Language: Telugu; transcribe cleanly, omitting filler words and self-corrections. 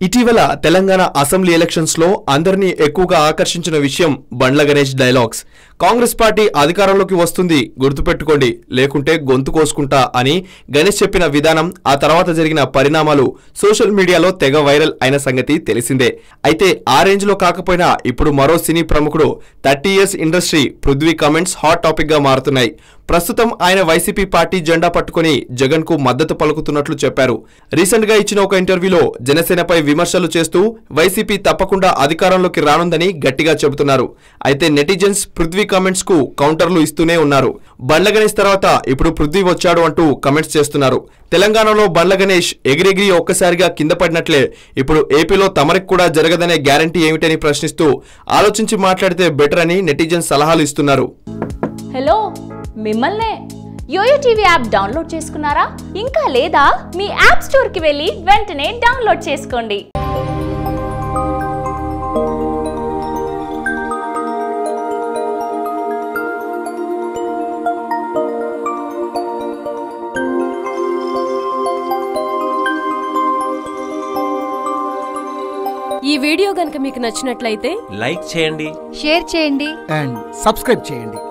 ఇటీవల తెలంగాణ అసెంబ్లీ ఎలక్షన్స్ లో అందరినీ ఎక్కువగా ఆకర్షించిన విషయం బండ్ల గణేష్ డైలాగ్స్. కాంగ్రెస్ పార్టీ అధికారంలోకి వస్తుంది, గుర్తుపెట్టుకోండి, లేకుంటే గొంతు కోసుకుంటా అని గణేష్ చెప్పిన విధానం, ఆ తర్వాత జరిగిన పరిణామాలు సోషల్ మీడియాలో తెగ వైరల్ అయిన సంగతి తెలిసిందే. అయితే ఆ రేంజ్ లో కాకపోయినా ఇప్పుడు మరో సినీ ప్రముఖుడు 30 years industry Prithvi comments hot topic గా మారుతున్నాయి. ప్రస్తుతం ఆయన వైసీపీ పార్టీ జెండా పట్టుకుని జగన్ కు మద్దతు పలుకుతున్నట్లు చెప్పారు. రీసెంట్ గా ఇచ్చిన ఒక ఇంటర్వ్యూలో జనసేనపై విమర్శలు చేస్తూ వైసీపీ తప్పకుండా అధికారంలోకి రానుందని గట్టిగా చెబుతున్నారు. అయితే నెటిజన్స్ పృథ్వీ కామెంట్స్ కు కౌంటర్లు ఇస్తూనే ఉన్నారు. బండ్ల గణేష్ తర్వాత ఇప్పుడు పృథ్వీ వచ్చాడు అంటూ కమెంట్స్ చేస్తున్నారు. తెలంగాణలో బండ్ల గణేష్ ఎగిరెగిరి ఒక్కసారిగా కింద పడినట్లే ఇప్పుడు ఏపీలో తమరికి కూడా జరగదనే గ్యారంటీ ఏమిటని ప్రశ్నిస్తూ ఆలోచించి మాట్లాడితే బెటర్ అని నెటిజన్స్ సలహాలు ఇస్తున్నారు. హలో, మిమ్మల్నే యోయో టీవీ యాప్ డౌన్లోడ్ చేసుకున్నారా? ఇంకా లేదా? మీ యాప్ స్టోర్ కి వెళ్ళి వెంటనే డౌన్లోడ్ చేసుకోండి. ఈ వీడియో గనుక మీకు నచ్చినట్లయితే లైక్ చేయండి, షేర్ చేయండి అండ్ సబ్స్క్రైబ్ చేయండి.